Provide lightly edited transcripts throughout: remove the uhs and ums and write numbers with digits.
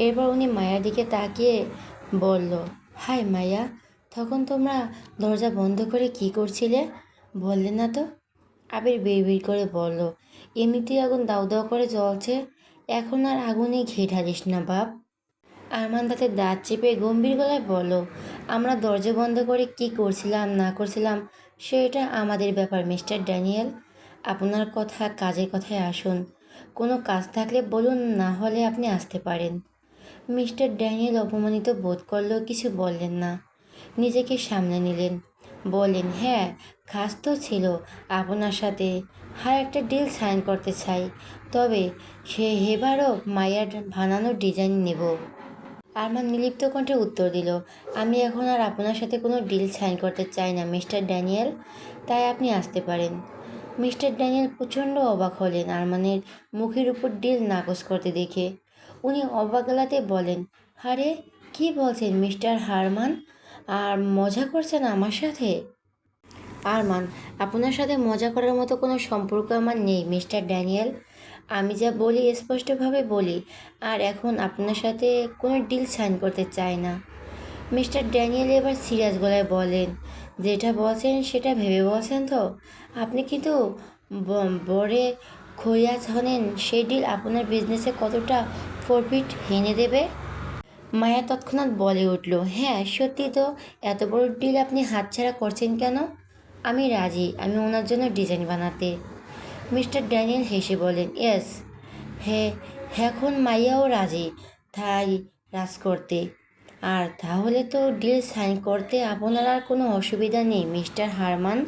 এরপর উনি মায়ার দিকে তাকিয়ে বলল, হাই মায়া, তখন তোমরা দরজা বন্ধ করে কি করছিলে বললে না তো? আবির বিড়বিড় করে বলল, এমনিতেই আগুন দাউ দাউ করে জ্বলছে, এখন আর আগুনে ঘি ঢালিস না বাপ। আরমান তাতে দাঁত চেপে গম্ভীর গলায় বলল, আমরা দরজা বন্ধ করে কি করছিলাম না করছিলাম সেটা আমাদের ব্যাপার মিস্টার ড্যানিয়েল। আপনার কথা কাজের কথায় আসুন। কোনো কাজ থাকলে বলুন, না হলে আপনি আসতে পারেন। মিস্টার ড্যানিয়েল অপমানিত বোধ করলেও কিছু বললেন না। নিজেকে সামলে নিলেন। বললেন, হ্যাঁ, কাজ তো ছিল আপনার সাথে। হ্যাঁ, একটা ডিল সাইন করতে চাই, তবে সে এবারও মায়ার বানানো ডিজাইন নেব। আরমান নিলিপ্ত কণ্ঠে উত্তর দিল, আমি এখন আর আপনার সাথে কোনো ডিল সাইন করতে চাই না মিস্টার ড্যানিয়েল, তাই আপনি আসতে পারেন। মিস্টার ড্যানিয়েল প্রচণ্ড অবাক হলেন আরমানের মুখের উপর ডিল নাকচ করতে দেখে। উনি অবাক গলাতে বলেন, আরে কি বলছেন মিস্টার হারমান, আর মজা করছেন আমার সাথে? আরমান, আপনার সাথে মজা করার মতো কোনো সম্পর্ক আমার নেই মিস্টার ড্যানিয়েল। আমি যা বলি স্পষ্টভাবে বলি, আর এখন আপনার সাথে কোনো ডিল সাইন করতে চাই না। মিস্টার ড্যানিয়েল এবার সিরিয়াস গলায় বলেন, যেটা বলছেন সেটা ভেবে বলছেন তো? আপনি কিন্তু বড়ে খরিয়াজ হলেন, সেই ডিল আপনার বিজনেসে কতটা প্রফিট এনে দেবে? মায়া তৎক্ষণাৎ বলে উঠল, হ্যাঁ সত্যি তো, এত বড় ডিল আপনি হাতছাড়া করছেন কেন? আমি রাজি, আমি ওনার জন্য ডিজাইন বানাতে। মিস্টার ড্যানিয়েল হেসে বলেন, ইয়েস, হ্যাঁ, এখন মাইয়াও রাজি তাই রাজ করতে। আর তাহলে তো ডিল সাইন করতে আপনার আর কোনো অসুবিধা নেই মিস্টার হারমান।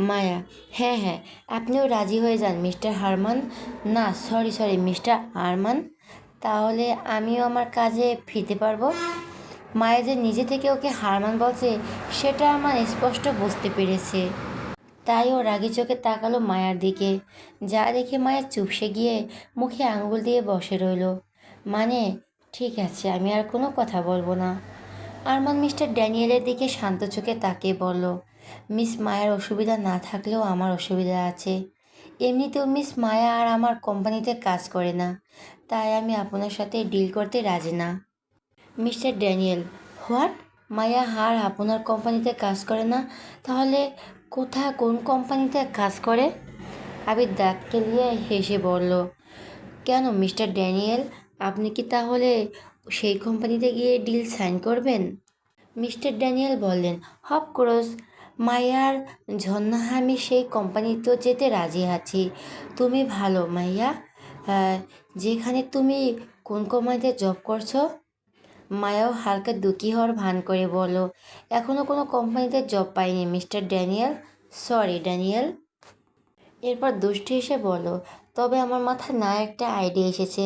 মায়া, হ্যাঁ হ্যাঁ, আপনিও রাজি হয়ে যান মিস্টার হারমান। না সরি সরি মিস্টার আরমান, তাহলে আমিও আমার কাজে ফিরতে পারবো। মায়া যে নিজে থেকে ওকে হারমান বলছে সেটা আমার স্পষ্ট বুঝতে পেরেছে। তাই ও রাগি চোখে তাকালো মায়ার দিকে, যা দেখে মায়া চুপসে গিয়ে মুখে আঙুল দিয়ে বসে রইল। মানে, ঠিক আছে, আমি আর কোনো কথা বলবো না। আরমান মিস্টার ড্যানিয়েলের দিকে শান্ত চোখে তাকিয়ে বলল, মিস মায়ার অসুবিধা না থাকলেও আমার অসুবিধা আছে। এমনিতেও মিস মায়া আর আমার কোম্পানিতে কাজ করে না, তাই আমি আপনার সাথে ডিল করতে রাজি না। Mister Daniel, what? মায়া হার আপনার কোম্পানিতে কাজ করে না? তাহলে কোন কোম্পানিতে কাজ করে? আবির দাঁত কেলিয়ে হেসে বলল, কেন মিস্টার ড্যানিয়েল, আপনি কি তাহলে সেই কোম্পানিতে গিয়ে ডিল সাইন করবেন? মিস্টার ড্যানিয়েল বললেন, অফকোর্স মাইয়ার জন্য আমি সেই কোম্পানিতেও যেতে রাজি আছি। তুমি ভালো মাইয়া, যেখানে তুমি কোন কোম্পানিতে জব করছো? মায়াও হালকা দুঃখী হওয়ার ভান করে বলল, এখনও কোনো কোম্পানিতে জব পাইনি মিস্টার ড্যানিয়েল, সরি ড্যানিয়েল। এরপর দুষ্টু এসে বলল, তবে আমার মাথায় না একটা আইডিয়া এসেছে,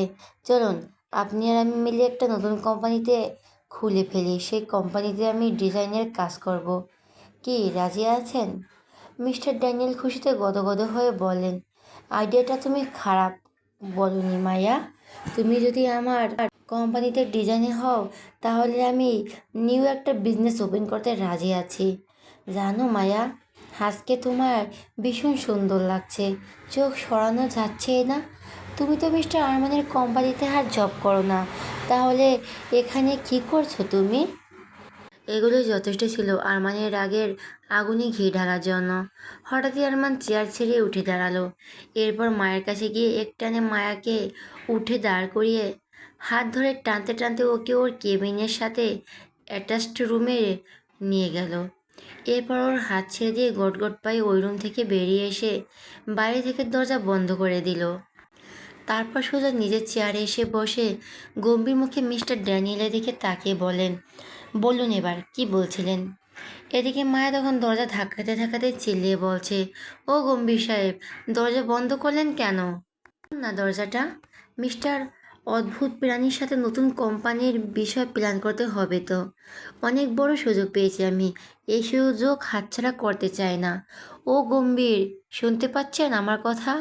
চলুন আপনি আর আমি মিলে একটা নতুন কোম্পানিতে খুলে ফেলি, সেই কোম্পানিতে আমি ডিজাইনের কাজ করব। কি রাজি আছেন? মিস্টার ড্যানিয়েল খুশিতে গদগদ হয়ে বললেন, আইডিয়াটা তুমি খারাপ বলনি মায়া। তুমি যদি আমার কোম্পানিতে ডিজাইনে হও, তাহলে আমি নিউ একটা বিজনেস ওপেন করতে রাজি আছি। জানো মায়া, আজকে তোমার ভীষণ সুন্দর লাগছে, চোখ সরানো যাচ্ছে না। তুমি তো মিস্টার আরমানের কোম্পানিতে আর জব করো না, তাহলে এখানে কি করছো তুমি? এগুলোই যথেষ্ট ছিল আরমানের রাগের আগুনে ঘি ঢালার জন্য। হঠাৎই আরমান চেয়ার ছেড়ে উঠে দাঁড়ালো। এরপর মায়ের কাছে গিয়ে একটানে মায়াকে উঠে দাঁড় করিয়ে হাত ধরে টানতে টানতে ওকে ওর কেবিনের সাথে অ্যাটাচড রুমে নিয়ে গেল। এরপর ওর হাত ছেড়ে দিয়ে গটগট পায়ে ওই রুম থেকে বেরিয়ে এসে বাইরে থেকে দরজা বন্ধ করে দিল। তারপর সোজা নিজের চেয়ারে এসে বসে গম্ভীর মুখে মিস্টার ড্যানিয়েলের দিকে তাকিয়ে বলেন, বলুন এবার কি বলছিলেন? এদিকে মায়া তখন দরজা ধাক্কাতে ধাক্কাতে চিল্লিয়ে বলছে, ও গম্ভীর সাহেব, দরজা বন্ধ করলেন কেন? না দরজাটা, মিস্টার অদ্ভুত প্রাণীর সাথে নতুন কোম্পানির বিষয় প্ল্যান করতে হবে তো। অনেক বড় সুযোগ পেয়েছি আমি, এই সুযোগ হাতছাড়া করতে চাই না। ও গম্ভীর, শুনতে পাচ্ছেন আমার কথা?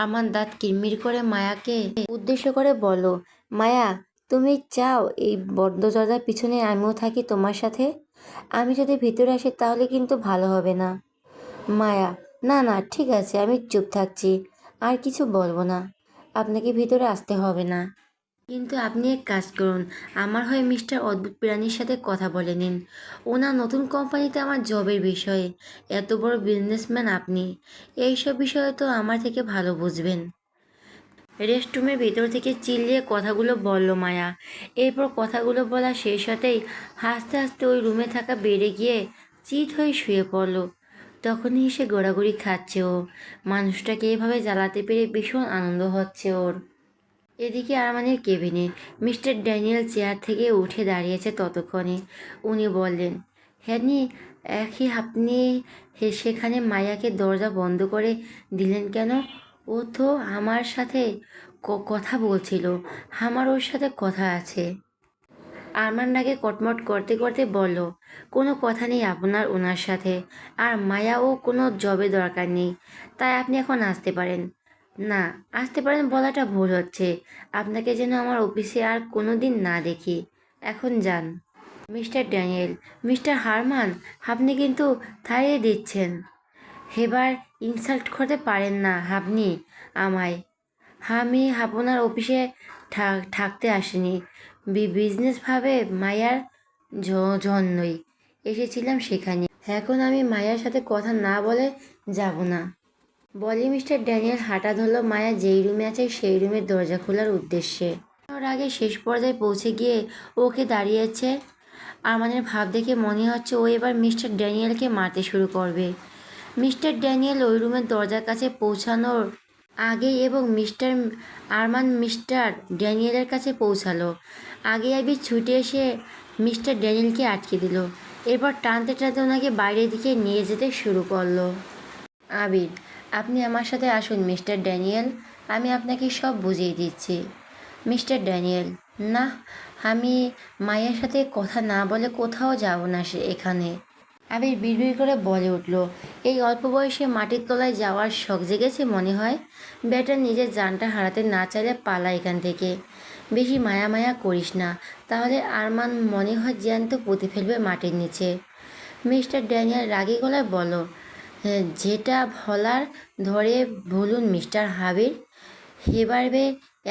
আমার দাঁত কিরমির করে মায়াকে উদ্দেশ্য করে বলো, মায়া, তুমি চাও এই বদ্ধ দরজার পিছনে আমিও থাকি তোমার সাথে? আমি যদি ভিতরে আসি তাহলে কিন্তু ভালো হবে না। মায়া, না না ঠিক আছে, আমি চুপ থাকছি, আর কিছু বলবো না, আপনাকে ভিতরে আসতে হবে না। কিন্তু আপনি এক কাজ করুন, আমার হয়ে মিস্টার অদ্ভুত প্রাণীর সাথে কথা বলে নিন। ওনার নতুন কোম্পানিতে আমার জবের বিষয়ে। এত বড় বিজনেসম্যান আপনি, এইসব বিষয়ে তো আমার থেকে ভালো বুঝবেন। রেস্টরুমের ভেতর থেকে চিল্লিয়ে কথাগুলো বলল মায়া। এরপর কথাগুলো বলা শেষ হতেই হাসতে হাসতে ওই রুমে থাকা বেডে গিয়ে চিত হয়ে শুয়ে পড়ল। তখনই এসে গোড়াগড়ি খাচ্ছে ও। মানুষটাকে এভাবে জ্বালাতে পেরে ভীষণ আনন্দ হচ্ছে ওর। এদিকে আরমানের কেবিনে মিস্টার ড্যানিয়েল চেয়ার থেকে উঠে দাঁড়িয়েছে ততক্ষণে। উনি বললেন, হ্যানি, আপনি সেখানে মায়াকে দরজা বন্ধ করে দিলেন কেন? ও তো আমার সাথে কথা বলছিল। আমার ওর সাথে কথা আছে। আরমান রাগে কটমট করতে করতে বলল, কোনো কথা নেই আপনার ওনার সাথে। আর মায়াও কোনো জবে দরকার নেই। তাই আপনি এখন আসতে পারেন। না, আসতে পারেন বলাটা ভুল হচ্ছে। আপনাকে যেন আমার অফিসে আর কোনো দিন না দেখি। এখন যান। মিস্টার ড্যানিয়েল, মিস্টার হারমান, আপনি কিন্তু থাইয়ে দিচ্ছেন। এবার ইনসাল্ট করতে পারেন না আপনি আমায়। আমি আপনার অফিসে থাকতে আসিনি। বিজনেসভাবে মায়ার জন্যই এসেছিলাম সেখানে। এখন আমি মায়ার সাথে কথা না বলে যাব না। বলি মিস্টার ড্যানিয়েল হাঁটা ধরল মায়া যেই রুমে আছে সেই রুমের দরজা খোলার উদ্দেশ্যে। ওর আগে শেষ পর্যায়ে পৌঁছে গিয়ে ওকে দাঁড়িয়েছে। আরমানের ভাব দেখে মনে হচ্ছে ও এবার মিস্টার ড্যানিয়েলকে মারতে শুরু করবে। মিস্টার ড্যানিয়েল ওই রুমের দরজার কাছে পৌঁছানোর আগেই এবং আরমান মিস্টার ড্যানিয়েলের কাছে পৌঁছালো আগে আবির ছুটে এসে মিস্টার ড্যানিয়েলকে আটকে দিল। এরপর টানতে টানতে ওনাকে বাইরের দিকে নিয়ে যেতে শুরু করলো। আবির, আপনি আমার সাথে আসুন মিস্টার ড্যানিয়েল, আমি আপনাকে সব বুঝিয়ে দিচ্ছি। মিস্টার ড্যানিয়েল, না, আমি মায়ের সাথে কথা না বলে কোথাও যাব না এখানে। আবির বিড়বিড় করে বলে উঠল, এই অল্প বয়সে মাটির তলায় যাওয়ার শখ জেগেছে মনে হয়। বেটা নিজের জানটা হারাতে না চাইলে পালা এখান থেকে। বেশি মায়া মায়া করিস না, তাহলে আরমান মনে হয় জ্যান্ত পুঁতে ফেলবে মাটির নিচে। মিস্টার ড্যানিয়েল রাগী গলায় বলো, যেটা ভলার ধরে বলুন মিস্টার হাবির। এবারে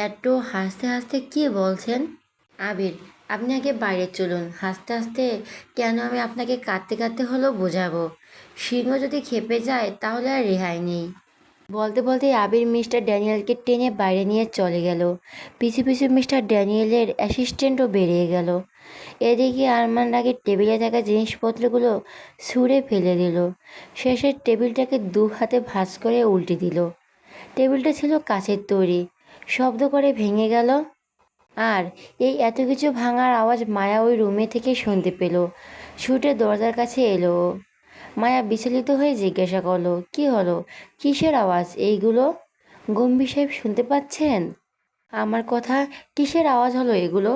এত হাসতে হাসতে কি বলছেন? আবির, আপনি আগে বাইরে চলুন। হাসতে হাসতে কেন আমি আপনাকে কাঁদতে কাঁদতে হলেও বোঝাবো। সিংহ যদি খেপে যায় তাহলে আর রেহাই নেই। বলতে বলতে আবির মিস্টার ড্যানিয়েলকে টেনে বাইরে নিয়ে চলে গেল। পিছু পিছু মিস্টার ড্যানিয়েলের অ্যাসিস্ট্যান্টও বেরিয়ে গেল। এদিকে আরমান আগে টেবিলে থাকা জিনিসপত্রগুলো ছুঁড়ে ফেলে দিল। শেষে টেবিলটাকে দু হাতে ভাঁজ করে উল্টে দিল। টেবিলটা ছিল কাচের তৈরি, শব্দ করে ভেঙে গেল। আর এই এত কিছু ভাঙার আওয়াজ মায়া ওই রুমে থেকে শুনতে পেল। ছুটে দরজার কাছে এলো। মায়া বিচলিত হয়ে জিজ্ঞাসা করলো, কি হলো? কিসের আওয়াজ এইগুলো? গম্ভীর সাহেব শুনতে পাচ্ছেন আমার কথা? কিসের আওয়াজ হলো এগুলো?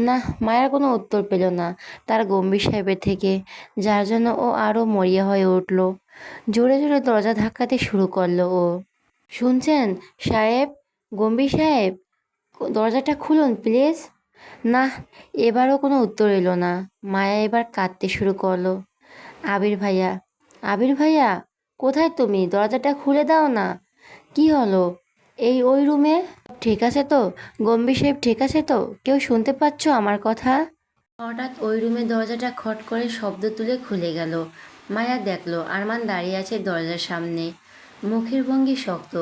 না, মায়ার কোনো উত্তর পেল না তার গম্ভীর সাহেবের থেকে, যার জন্য ও আরও মরিয়া হয়ে উঠল। জোরে জোরে দরজা ধাক্কাতে শুরু করলো ও। শুনছেন সাহেব, গম্ভীর সাহেব, দরজাটা খুলুন প্লিজ। না, এবারও কোনো উত্তর এলো না। মায়া এবার কাঁদতে শুরু করলো। আবির ভাইয়া, আবির ভাইয়া, কোথায় তুমি? দরজাটা খুলে দাও না। কি হলো? ওই রুমে ঠিক আছে তো? গম্ভীর সাহেব ঠিক আছে তো? কেউ শুনতে পাচ্ছ আমার কথা? হঠাৎ ওই রুমের দরজাটা খট করে শব্দ তুলে খুলে গেল। মায়া দেখলো আরমান দাঁড়িয়ে আছে দরজার সামনে। মুখের ভঙ্গি শক্ত,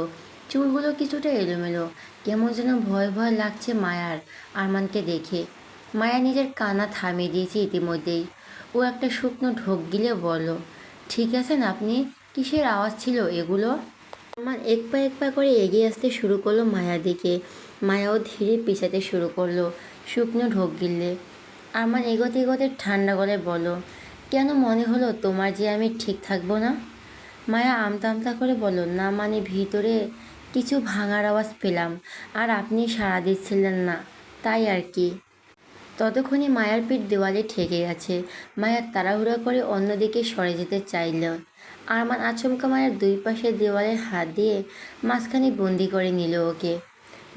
চুলগুলো কিছুটা এলোমেলো। কেমন যেন ভয় ভয় লাগছে মায়ার আরমানকে দেখে। মায়া নিজের কান্না থামিয়ে দিয়েছে ইতিমধ্যেই। ও একটা শুকনো ঢোক গিলে বলল, ঠিক আছেন আপনি? কিসের আওয়াজ ছিল এগুলো? আরমান এক পা করে এগিয়ে আসতে শুরু করলো মায়ার দিকে। মায়াও ধীরে পিছাতে শুরু করলো শুকনো ঢোক গিললে। আরমান এগোতে এগোতে ঠান্ডা গলায় বলল, কেন মনে হলো তোমার যে আমি ঠিক থাকবো না? মায়া আমতা আমতা করে বলল, না মানে ভিতরে কিছু ভাঙার আওয়াজ পেলাম আর আপনি সাড়া দিচ্ছিলেন না, তাই আর কি। ততক্ষণে মায়ার পিঠ দেওয়ালে ঠেকে গেছে। মায়া তাড়াহুড়া করে অন্যদিকে সরে যেতে চাইল। আরমান আচমকা মায়ের দুই পাশে দেওয়ালে হাত দিয়ে মাঝখানে বন্দি করে নিল ওকে।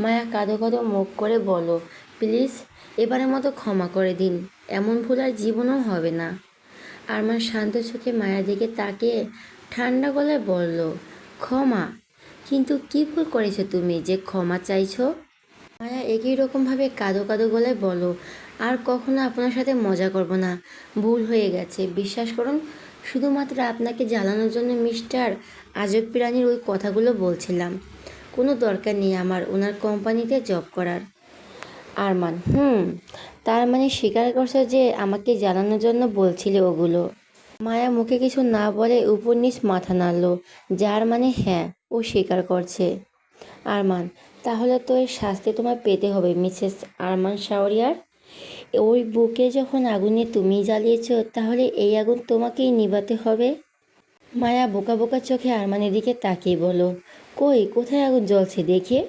মায়া কাঁদো কাঁদো মুখ করে বলল, প্লিজ এবারের মতো ক্ষমা করে দিন, এমন ভুল আর জীবনেও হবে না। আরমান শান্ত চোখে মায়ের দিকে তাকিয়ে ঠান্ডা গলায় বলল, ক্ষমা? কিন্তু কি ভুল করেছো তুমি যে ক্ষমা চাইছো? মায়া একই রকমভাবে কাঁদো কাঁদো গলায় বলো, আর কখনো আপনার সাথে মজা করব না, ভুল হয়ে গেছে, বিশ্বাস করুন। শুধুমাত্র আপনাকে জ্বালানোর জন্য মিস্টার আজব প্রাণীর ওই কথাগুলো বলছিলাম। কোনো দরকার নেই আমার ওনার কোম্পানিতে জব করার। আরমান: তার মানে স্বীকার করছো যে আমাকে জ্বালানোর জন্য বলছিলে ওগুলো? মায়া মুখে কিছু না বলে উপর নিচ মাথা নাড়ল, যার মানে হ্যাঁ, ও স্বীকার করছে। আরমান: তাহলে তো এর শাস্তি তোমায় পেতে হবে মিসেস আরমান শাওরিয়ার। ওই বুকে যখন আগুনে তুমি জ্বালিয়েছ, তাহলে এই আগুন তোমাকেই নিভাতে হবে। মায়া বোকা বোকা চোখে আরমানের দিকে তাকিয়ে বলল, কই, কোথায় আগুন জ্বলছে দেখে?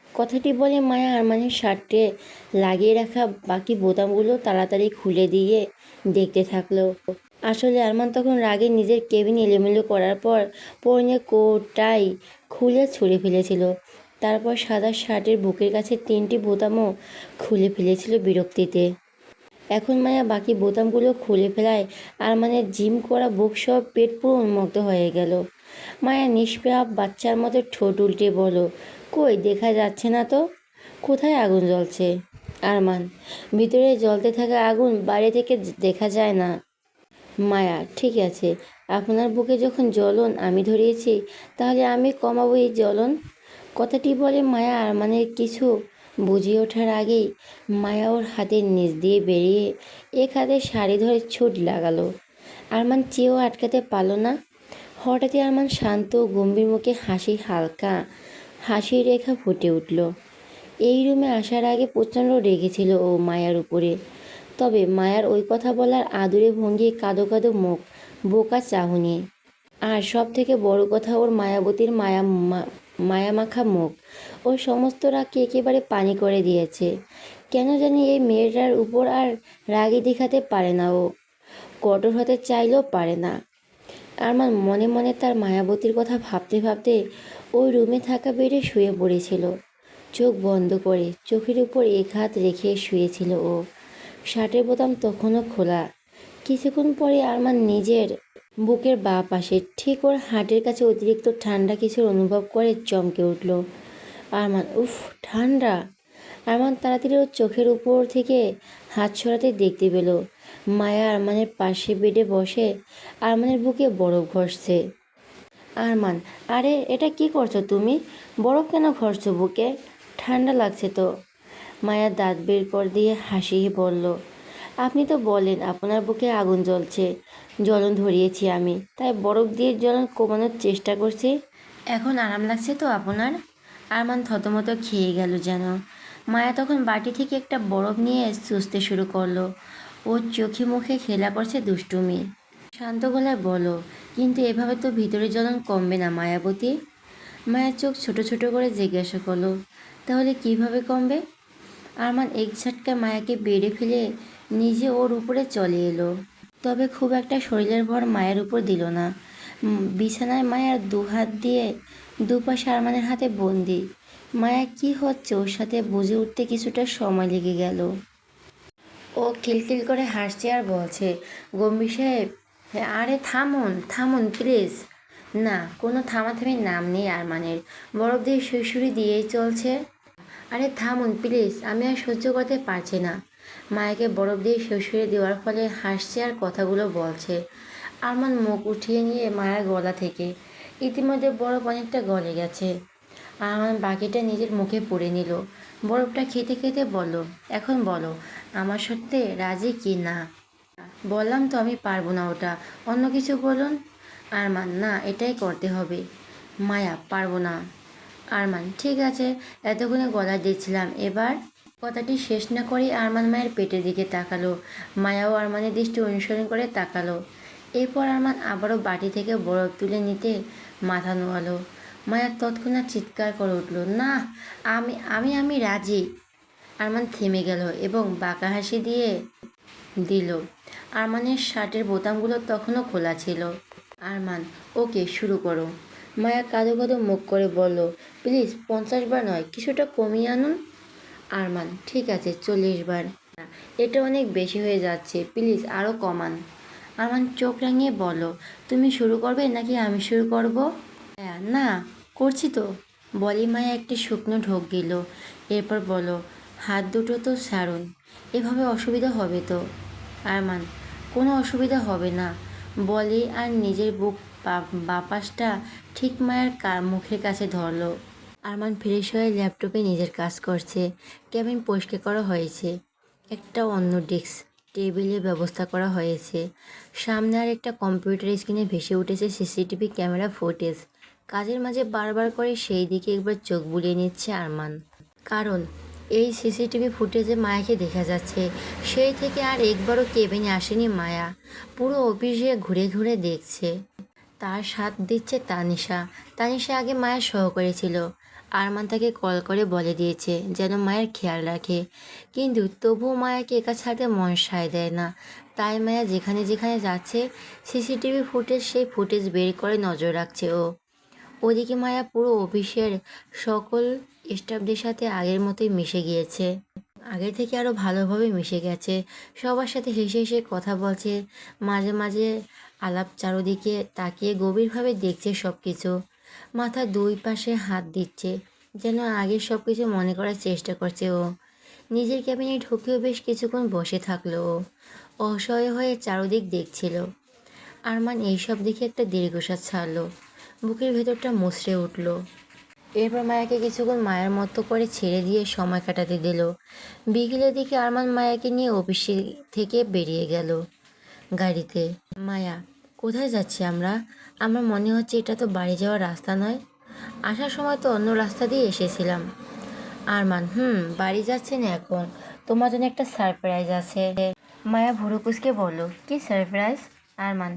কথাটি বলে মায়া আরমানের শার্টে লাগিয়ে রাখা বাকি বোতামগুলো তাড়াতাড়ি খুলে দিয়ে দেখতে থাকলো। আসলে আরমান তখন রাগে নিজের কেবিন এলোমেলো করার পর পরনে কোটটাই খুলে ছুঁড়ে ফেলেছিল। তারপর সাদা শার্টের বুকের কাছে 3টি বোতামও খুলে ফেলেছিল বিরক্তিতে। এখন মায়া বাকি বোতামগুলো খুলে ফেলায় আরমানের জিম করা বুক সব পেট পুরো উন্মুক্ত হয়ে গেল। মায়া নিষ্পাপ বাচ্চার মতো ঠোঁট উল্টে বলো, কই, দেখা যাচ্ছে না তো, কোথায় আগুন জ্বলছে? আরমান: ভিতরে জ্বলতে থাকা আগুন বাইরে থেকে দেখা যায় না। মায়া: ঠিক আছে, আপনার বুকে যখন জ্বলন আমি ধরিয়েছি, তাহলে আমি কমাবো এই জ্বলন। কথাটি বলে মায়া আরমানের কিছু বুঝিয়ে ওঠার আগেই মায়া ওর হাতের নিচ দিয়ে বেরিয়ে এক হাতে শাড়ি ধরে ছুট লাগালো। আরমান চেয়েও আটকাতে পারল না। হঠাৎই আরমান শান্ত গম্ভীর মুখে হালকা হাসির রেখা ফুটে উঠল। এই রুমে আসার আগে প্রচণ্ড রেগেছিল ও মায়ার উপরে। তবে মায়ার ওই কথা বলার আদুরে ভঙ্গি, কাঁদো কাঁদো মুখ, বোকা চাহনি, আর সব থেকে বড় কথা ওর মায়াবতীর মায়ামাখা মুখ, ওর সমস্ত রাগকে একেবারে পানি করে দিয়েছে। কেন জানি এই মেয়েটার উপর আর রাগই দেখাতে পারে না ও, কঠোর হতে চাইলেও পারে না। আরমান মনে মনে তার মায়াবতীর কথা ভাবতে ভাবতে ওই রুমে থাকা বেডে শুয়ে পড়েছিল। চোখ বন্ধ করে চোখের উপর এক হাত রেখে শুয়েছিল ও। শার্টের বোতাম তখনও খোলা। কিছুক্ষণ পরে আরমান নিজের বুকের বাঁ পাশে ঠিক ওর হার্টের কাছে অতিরিক্ত ঠান্ডা কিছুর অনুভব করে চমকে উঠল। আরমান: উফ, ঠান্ডা! আরমান তাড়াতাড়ি ওর চোখের উপর থেকে হাত সরাতে দেখতে পেল মায়া আরমানের পাশে বেডে বসে আরমানের বুকে বরফ ঘষছে। আরমান: আরে, এটা কি করছো তুমি? বরফ কেন ঘষছো বুকে? ঠান্ডা লাগছে তো। মায়া দাঁত বের করে দিয়ে হাসিয়ে বলল, আপনি তো বলেন আপনার বুকে আগুন জ্বলছে, জ্বলন ধরিয়েছি আমি, তাই বরফ দিয়ে জ্বলন কমানোর চেষ্টা করছি। এখন আরাম লাগছে তো আপনার? আরমান থতমত খেয়ে গেল যেন। মায়া তখন বাটি থেকে একটা বরফ নিয়ে চুষতে শুরু করলো। ওর চোখে মুখে খেলা করছে দুষ্টুমি। শান্ত গলায় বলো, কিন্তু এভাবে তো ভিতরে জ্বলন কমবে না মায়াবতী। মায়ের চোখ ছোট ছোট করে জিজ্ঞাসা করলো, তাহলে কিভাবে কমবে? আরমান এক ঝটকায় মায়াকে বেড়ে ফেলে নিজে ওর উপরে চলে এলো। তবে খুব একটা শরীরের ভর মায়ের উপর দিল না। বিছানায় মায়ার দুহাত দিয়ে দুপাশে আরমানের হাতে বন্দি। মায়া কি হচ্ছে ওর সাথে বুঝে উঠতে কিছুটা সময় লেগে গেল। ও খিলখিল করে হাসছে আর বলছে, গম্ভীর সাহেব, আরে থামুন থামুন প্লিজ। না, কোনো থামাথামির নাম নেই আরমানের, বরফ দিয়ে সুড়সুড়ি দিয়েই চলছে। আরে থামুন প্লিজ, আমি আর সহ্য করতে পারছি না। মায়াকে বরফ দিয়ে সুড়সুড়ি দেওয়ার ফলে হাসছে আর কথাগুলো বলছে। আরমান মুখ উঠিয়ে নিয়ে মায়ার গলা থেকে। ইতিমধ্যে বরফ অনেকটা গলে গেছে। আরমান বাকিটা নিজের মুখে পুরে নিল। বরফটা খেতে খেতে বলল, এখন বলো, আমার সত্যি রাজি কি না? বললাম তো আমি পারবো না ওটা, অন্য কিছু বলুন। আরমান: না, এটাই করতে হবে। মায়া: পারবো না। আরমান: ঠিক আছে, এতক্ষণে গলা দিচ্ছিলাম, এবার? কথাটি শেষ না করেই আরমান মায়ের পেটের দিকে তাকালো। মায়াও আরমানের দৃষ্টি অনুসরণ করে তাকালো। এরপর আরমান আবারও বাটি থেকে বরফ তুলে নিতে মাথা নোয়ালো। মায়া তৎক্ষণাৎ চিৎকার করে উঠল, না, আমি আমি আমি রাজি। আরমান থেমে গেল এবং বাঁকা হাসি দিয়ে দিল। আরমানের শার্টের বোতামগুলো তখনও খোলা ছিল। আরমান: ওকে, শুরু করো। মায়া কাঁদো কাঁদো মুখ করে বলল, প্লিজ 50 বার নয়, কিছুটা কমিয়ে আনুন। আরমান: ঠিক আছে, 40 বার। এটা অনেক বেশি হয়ে যাচ্ছে, প্লিজ আরও কমান। আরমান চোখ রাঙিয়ে বলল, তুমি শুরু করবে নাকি আমি শুরু করব? না, করছি তো। বলি মায়া একটি শুকনো ঢোক গেল। এরপর বলো, হাত দুটো তো ছাড়ুন, এভাবে অসুবিধা হবে তো। আরমান, কোনো অসুবিধা হবে না বলে আর নিজের বুক বাপাসটা ঠিক মায়ের মুখের কাছে ধরলো। আরমান ফ্রেশ হয়ে ল্যাপটপে নিজের কাজ করছে। কেবিন পরিষ্কার করা হয়েছে, একটা অন্য ডেস্ক টেবিলের ব্যবস্থা করা হয়েছে। সামনে আর একটা কম্পিউটার স্ক্রিনে ভেসে উঠেছে সিসিটিভি ক্যামেরা ফুটেজ। কাজের মাঝে বারবার করে সেই দিকে একবার চোখ বুলিয়ে নিচ্ছে আরমান, কারণ এই সিসিটিভি ফুটেজে মায়াকে দেখা যাচ্ছে। সেই থেকে আর একবারও কেবিনে আসেনি মায়া, পুরো অফিসে ঘুরে ঘুরে দেখছে। তার সাথ দিচ্ছে তানিশা। তানিশা আগে মায়ের সহকারী ছিল। আরমান তাকে কল করে বলে দিয়েছে যেন মায়ের খেয়াল রাখে, কিন্তু তবুও মায়াকে একা ছাড়তে মন সায় দেয় না। তাই মায়া যেখানে যেখানে যাচ্ছে সিসিটিভি ফুটেজ সেই ফুটেজ বের করে নজর রাখছে ও। ওদিকে মায়া পুরো অফিসের সকল স্টাফদের সাথে আগের মতোই মিশে গিয়েছে। আগের থেকে আরও ভালোভাবে মিশে গেছে। সবার সাথে হেসে হেসে কথা বলছে, মাঝে মাঝে আলাপ চারদিকে তাকিয়ে গভীরভাবে দেখছে সব কিছু। মাথা দুই পাশে হাত দিচ্ছে, যেন আগের সব কিছু মনে করার চেষ্টা করছে ও। নিজের ক্যাবিনে ঢুকেও বেশ কিছুক্ষণ বসে থাকলো ও, অসহায় হয়ে চারদিক দেখছিল। আরমান এইসব দেখে একটা দীর্ঘশ্বাস ছাড়লো, বুকের ভেতরটা মুচড়ে উঠল। এরপর মায়াকে কিছুক্ষণ মায়ের মতো করে ছেড়ে দিয়ে সময় কাটাতে দিল। বিকেলের দিকে আরমান মায়াকে নিয়ে অফিস থেকে বেরিয়ে গেল গাড়িতে। মায়া, কোথায় যাচ্ছি আমরা? আমার মনে হচ্ছে এটা তো বাড়ি যাওয়ার রাস্তা নয়। আসার সময় তো অন্য রাস্তা দিয়ে এসেছিলাম। আরমান, বাড়ি যাচ্ছেন এখন, তোমার জন্য একটা সারপ্রাইজ আছে। মায়া ভুরু কুঁচকে বলল, কি সারপ্রাইজ? আরমান,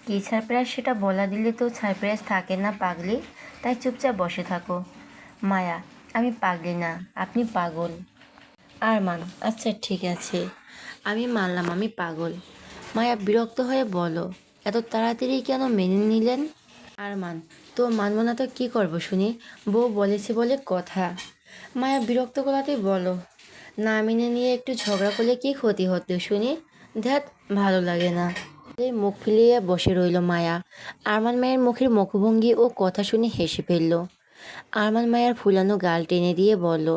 কি সারপ্রাইজ সেটা বলা দিলে তো সারপ্রাইজ থাকে না পাগলি, তাই চুপচাপ বসে থাকো। মায়া, আমি পাগলি না, আপনি পাগল। আরমান, আচ্ছা ঠিক আছে, আমি মানলাম আমি পাগল। মায়া বিরক্ত হয়ে বলো, এত তাড়াতাড়ি কেন মেনে নিলেন? আরমান, তো মানব না তো কী করবো শুনি, বউ বলেছে বলে কথা। মায়া বিরক্ত গলাতেই বলো, না মেনে নিয়ে একটু ঝগড়া করলে কী ক্ষতি হতো শুনি, ধ্যাত ভালো লাগে না। মুখ ফিরিয়ে বসে রইল মায়া। আরমান মায়ের মুখের মুখভঙ্গি ও কথা শুনে হেসে ফেলল। আরমান মায়ার ফুলানো গাল টেনে দিয়ে বলল,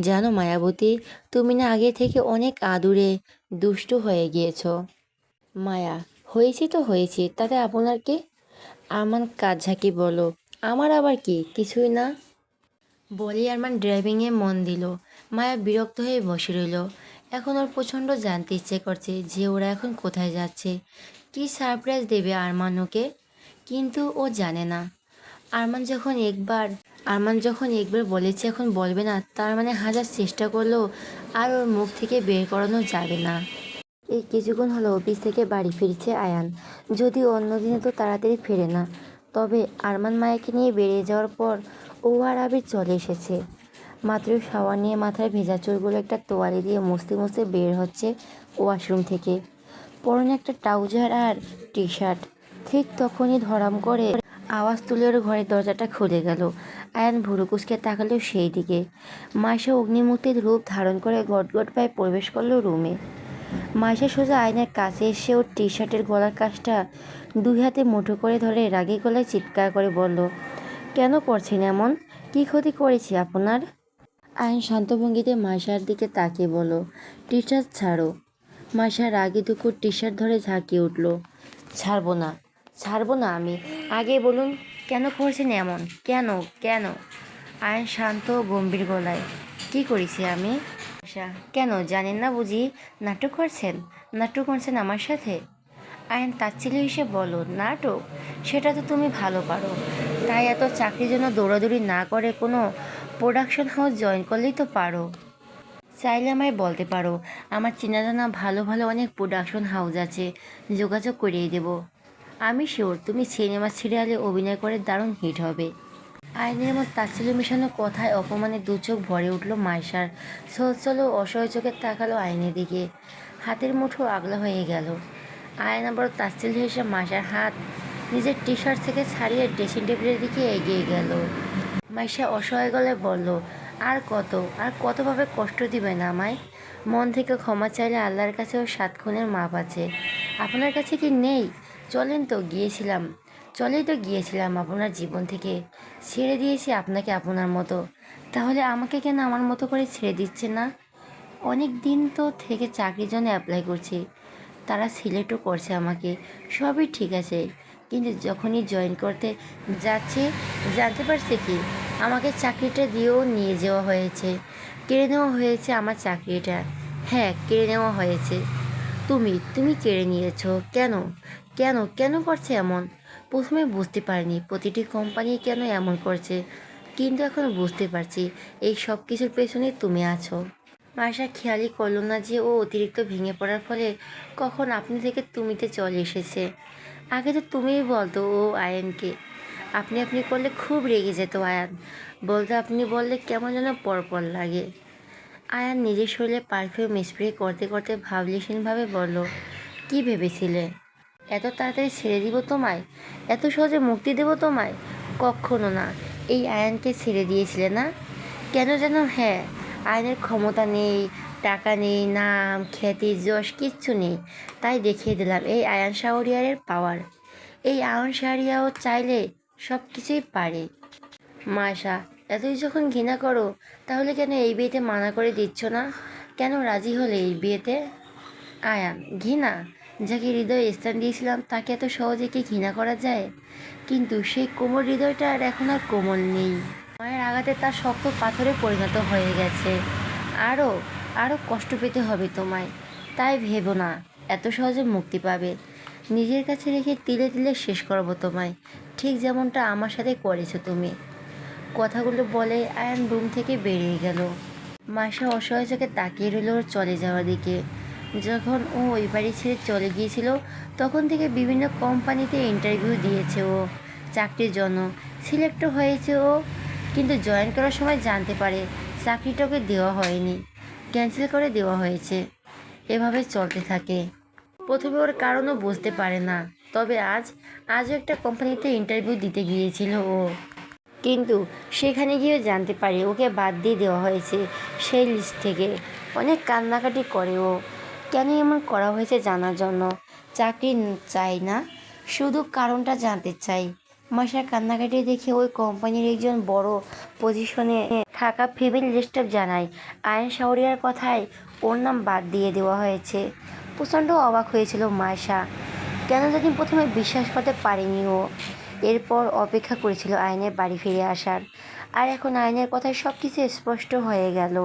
জানো মায়াবতী, তুমি না আগে থেকে অনেক আদুরে দুষ্টু হয়ে গিয়েছ। মায়া, হয়েছি তো হয়েছি, তাতে আপনার কি? আরমান কাজ ঝাঁকি বলো, আমার আবার কি, কিছুই না। বলি আরমান ড্রাইভিংয়ে মন দিল। মায়া বিরক্ত হয়ে বসে রইল। এখন ওর প্রচণ্ড জানতে ইচ্ছে করছে যে ওরা এখন কোথায় যাচ্ছে, কি সারপ্রাইজ দেবে আরমান ওকে। কিন্তু ও জানে না, আরমান যখন একবার আরমান যখন একবার বলেছে এখন বলবে না, তার মানে হাজার চেষ্টা করলেও আর ওর মুখ থেকে বের করানো যাবে না। এই কিছুক্ষণ হলো অফিস থেকে বাড়ি ফিরছে আয়ান। যদিও অন্যদিনে তো তাড়াতাড়ি ফেরে না, তবে আরমান মায়াকে নিয়ে বেরিয়ে যাওয়ার পর ও আর আবির চলে এসেছে। মাত্র শাওয়ার নিয়ে মাথায় ভেজা চুলগুলো একটা তোয়ালে দিয়ে মুছতে মুছতে বের হচ্ছে ওয়াশরুম থেকে। পরনে একটা ট্রাউজার আর টি শার্ট। ঠিক তখনই ধরাম করে আওয়াজ তুলে ওর ঘরের দরজাটা খুলে গেল। আয়ান ভুরু কুঁচকে তাকালো সেই দিকে। মাইশা অগ্নিমূর্তির রূপ ধারণ করে গটগট পায়ে প্রবেশ করলো রুমে। মাইশা সোজা আয়নার কাছে এসে ওর টি শার্টের গলার কাজটা দুই হাতে মুঠো করে ধরে রাগী গলায় চিৎকার করে বলল, কেন করছেন এমন? কি ক্ষতি করেছি আপনার? আয়ন শান্ত ভঙ্গিতে মাইশার দিকে তাকিয়ে বলল, টি শার্ট ছাড়ো। মাইশা রাগে দুপুর টি শার্ট ধরে ঝাঁকিয়ে উঠল, ছাড়বো না, ছাড়বো না আমি, আগে বলুন কেন করছেন এমন, কেন কেন? আয়ন শান্ত ও গম্ভীর গলায়, কি করেছি আমি? আশা, কেন জানেন না বুঝি? নাটক করছেন, নাটক করছেন আমার সাথে? আয়ন তাচ্ছিল্য হিসেবে বলো, নাটক? সেটা তো তুমি ভালো পারো, তাই এত চাকরির জন্য দৌড়াদৌড়ি না করে কোনো প্রোডাকশন হাউস জয়েন করলেই তো পারো। চাইলে আমায় বলতে পারো, আমার চেনা জানা ভালো ভালো অনেক প্রোডাকশন হাউস আছে, যোগাযোগ করিয়ে দেব। আমি শিওর তুমি সিনেমা সিরিয়ালে অভিনয় করে দারুণ হিট হবে। আইনের মতো তাচ্ছিল্য মেশানো কথায় অপমানে দু চোখ ভরে উঠল মাইশার। সহজ অসহায় চোখে তাকালো আয়নের দিকে। হাতের মুঠো আগলা হয়ে গেল। আয়ন আবার তাচ্ছিল্য হেসে মাইশার হাত নিজের টি শার্ট থেকে ছাড়িয়ে ড্রেসিং টেবিলের দিকে এগিয়ে গেল। মাইশা অসহায় গলায় বলল, আর কতভাবে কষ্ট দিবেন আমায়? মন থেকে ক্ষমা চাইলে আল্লাহর কাছেও 7 খুনের মাপ আছে। আপনার কাছে কি নেই? চলেই তো গিয়েছিলাম আপনার জীবন থেকে, ছেড়ে দিয়েছি আপনাকে আপনার মতো, তাহলে আমাকে কেন আমার মতো করে ছেড়ে দিচ্ছে না? অনেক দিন তো থেকে চাকরির জন্য অ্যাপ্লাই করছি, তারা সিলেক্টও করছে আমাকে, সবই ঠিক আছে। কিন্তু যখনই জয়েন করতে যাচ্ছি, জানতে পারছে কি আমাকে চাকরিটা দিয়েও নিয়ে যাওয়া হয়েছে, কেড়ে নেওয়া হয়েছে আমার চাকরিটা। হ্যাঁ, কেড়ে নেওয়া হয়েছে। তুমি কেড়ে নিয়েছো কেন? কেন কেন করছে এমন? প্রথমে বুঝতে পারিনি প্রতিটি কোম্পানি কেন এমন করছে, কিন্তু এখন বুঝতে পারছি এই সব কিছুর পেছনে তুমি আছো। মায়েশা খেয়ালই করলো না যে ও অতিরিক্ত ভেঙে পড়ার ফলে কখন আপনি থেকে তুমিতে চলে এসেছে। আগে তো তুমিই বলতো ও আয়ানকে। আপনি আপনি করলে খুব রেগে যেত আয়ান, বলতে আপনি বললে কেমন যেন পরপর লাগে। আয়ান নিজের শরীরে পারফিউম স্প্রে করতে করতে ভাবলেশীনভাবে বলল, কি ভেবেছিলে এত তাড়াতাড়ি ছেড়ে দিব তোমায়? এত সহজে মুক্তি দেব তোমায়? কখনো না। এই আয়ানকে ছেড়ে দিয়েছিলে না কেন যেন? হ্যাঁ, আয়নের ক্ষমতা নেই, টাকা নেই, নাম খ্যাতি যশ কিচ্ছু নেই, তাই দেখিয়ে দিলাম এই আয়ান শাহরিয়ারের পাওয়ার। এই আয়ন শাহরিয়ারও চাইলে সব কিছুই পারে। মাশা, এতই যখন ঘৃণা করো তাহলে কেন এই বিয়েতে মানা করে দিচ্ছ না? কেন রাজি হলে এই বিয়েতে? আয়ান, ঘৃণা? যাকে হৃদয়ে স্থান দিয়েছিলাম তাকে এত সহজে কি ঘৃণা করা যায়? কিন্তু সেই কোমল হৃদয়টা আর এখন আর কোমল নেই। মায়ের আঘাতে তার শক্ত পাথরে পরিণত হয়ে গেছে। আরও আরও কষ্ট পেতে হবে তোমায়। তাই ভেবো না এত সহজে মুক্তি পাবে। নিজের কাছে রেখে তিলে তিলে শেষ করবো তোমায়, ঠিক যেমনটা আমার সাথে করেছো তুমি। কথাগুলো বলে আয়ান রুম থেকে বেরিয়ে গেল। মাসা অসহায় চোখে তাকিয়ে রইল ওর চলে যাওয়ার দিকে। যখন ও ওই বাড়ি ছেড়ে চলে গিয়েছিল তখন থেকে বিভিন্ন কোম্পানিতে ইন্টারভিউ দিয়েছে ও চাকরির জন্য, সিলেক্টও হয়েছে ও। কিন্তু জয়েন করার সময় জানতে পারে চাকরিটা ওকে দেওয়া হয়নি, ক্যান্সেল করে দেওয়া হয়েছে। এভাবে চলতে থাকে। প্রথমে ওর কারণও বুঝতে পারে না, তবে আজও একটা কোম্পানিতে ইন্টারভিউ দিতে গিয়েছিল ও, কিন্তু সেখানে গিয়ে জানতে পারে ওকে বাদ দিয়ে দেওয়া হয়েছে সেই লিস্ট থেকে। অনেক কান্নাকাটি করে ও, কেন এমন করা হয়েছে জানার জন্য। চাকরি চাই না, শুধু কারণটা জানতে চাই। মাসার কান্নাকাটি দেখে ওই কোম্পানির একজন বড় পজিশনে থাকা ফিমেল স্টাফ জানায় আয়ন শাওরিয়ার কথায় ওর নাম বাদ দিয়ে দেওয়া হয়েছে। প্রচণ্ড অবাক হয়েছিল মায়েশা, কেন জানি প্রথমে বিশ্বাস করতে পারেনি ও। এরপর অপেক্ষা করেছিল আয়নের বাড়ি ফিরে আসার, আর এখন আয়নের কথায় সব কিছু স্পষ্ট হয়ে গেল।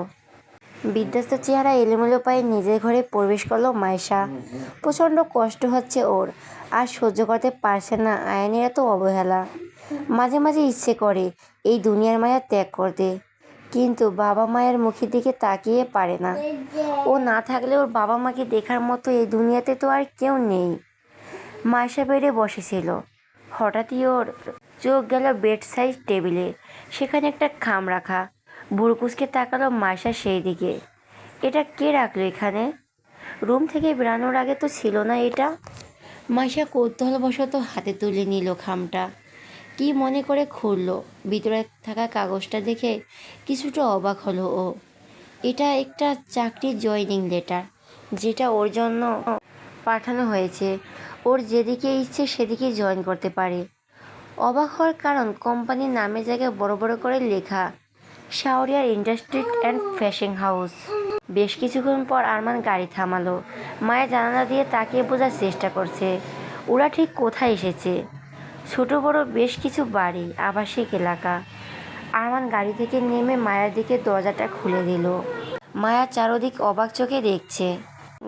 বিধ্বস্ত চেহারা এলোমেলো পায়ে নিজের ঘরে প্রবেশ করলো মায়েশা। প্রচণ্ড কষ্ট হচ্ছে ওর, আর সহ্য করতে পারছে না আয়নের এত অবহেলা। মাঝে মাঝে ইচ্ছে করে এই দুনিয়ার মায়া ত্যাগ করতে, কিন্তু বাবা মায়ের মুখের দিকে তাকিয়ে পারে না। ও না থাকলে ওর বাবা মাকে দেখার মতো এই দুনিয়াতে তো আর কেউ নেই। মায়েশা বেডে বসেছিল, হঠাৎই ওর চোখ গেল বেড সাইড টেবিলে। সেখানে একটা খাম রাখা। ভুরকুচকে তাকালো মায়েশা সেই দিকে। এটা কে রাখলো এখানে? রুম থেকে বেরানোর আগে তো ছিল না এটা। মায়েশা কৌতূহলবশত হাতে তুলে নিল খামটা, কি মনে করে খুললো। ভিতরে থাকা কাগজটা দেখে কিছুটা অবাক হলো ও। এটা একটা চাকরির জয়েনিং লেটার, যেটা ওর জন্য পাঠানো হয়েছে। ওর যেদিকে ইচ্ছে সেদিকে জয়েন করতে পারে। অবাক হওয়ার কারণ, কোম্পানির নামের জায়গায় বড় বড় করে লেখা শাওরিয়ার ইন্ডাস্ট্রি অ্যান্ড ফ্যাশন হাউস। বেশ কিছুক্ষণ পর আরমান গাড়ি থামালো। মায়া জানালা দিয়ে তাকিয়ে বোঝার চেষ্টা করছে ওরা ঠিক কোথায় এসেছে। ছোট বড় বেশ কিছু বাড়ি, আবাসিক এলাকা। আরমান গাড়ি থেকে নেমে মায়ার দিকে দরজাটা খুলে দিল। মায়া চারদিক অবাক চোখে দেখছে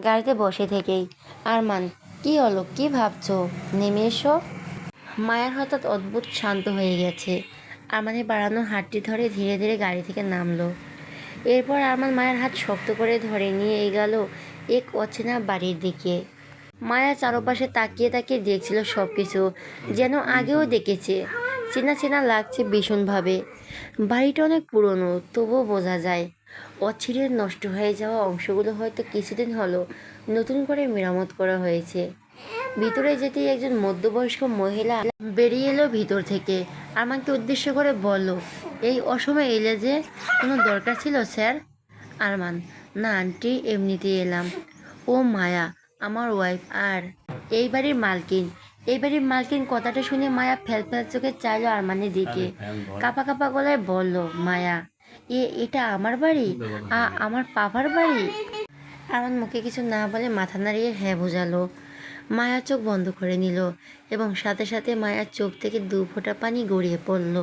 গাড়িতে বসে থেকেই। আরমান, কি হলো, কি ভাবছো? নেমে এসো। মায়ার হঠাৎ অদ্ভুত শান্ত হয়ে গেছে। আরমানের বাড়ানো হাতটি ধরে ধীরে ধীরে গাড়ি থেকে নামলো। এরপর আরমান মায়ের হাত শক্ত করে ধরে নিয়ে এগোলো এক অচেনা বাড়ির দিকে। মায়া চারপাশে তাকিয়ে তাকিয়ে দেখছিল সব কিছু যেন আগেও দেখেছে। চেনা চেনা লাগছে ভীষণভাবে। বাড়িটা অনেক পুরনো, তবুও বোঝা যায় অচিরে নষ্ট হয়ে যাওয়া অংশগুলো হয়তো কিছুদিন হলো নতুন করে মেরামত করা হয়েছে। ভিতরে যেতেই একজন মধ্যবয়স্ক মহিলা বেরিয়ে এলো ভিতর থেকে। আমাকে উদ্দেশ্য করে বলল, এই অসময়ে এলে যে? কোনো দরকার ছিল স্যার? আরমান, না আন্টি, এমনিতেই এলাম। ও মায়া, আমার ওয়াইফ আর এই বাড়ির মালকিন। এই বাড়ির মালকিন কথাটা শুনে মায়া ফ্যাল ফ্যাল চোখে চাইলো আরমানের দিকে। কাঁপা কাঁপা গলায় বলল, মায়া, এটা আমার বাড়ি? আমার পাপার বাড়ি? আরমান মুখে কিছু না বলে মাথা নাড়িয়ে হ্যাঁ বোঝালো। মায়া চোখ বন্ধ করে নিল এবং সাথে সাথে মায়ার চোখ থেকে 2 ফোঁটা পানি গড়িয়ে পড়ল।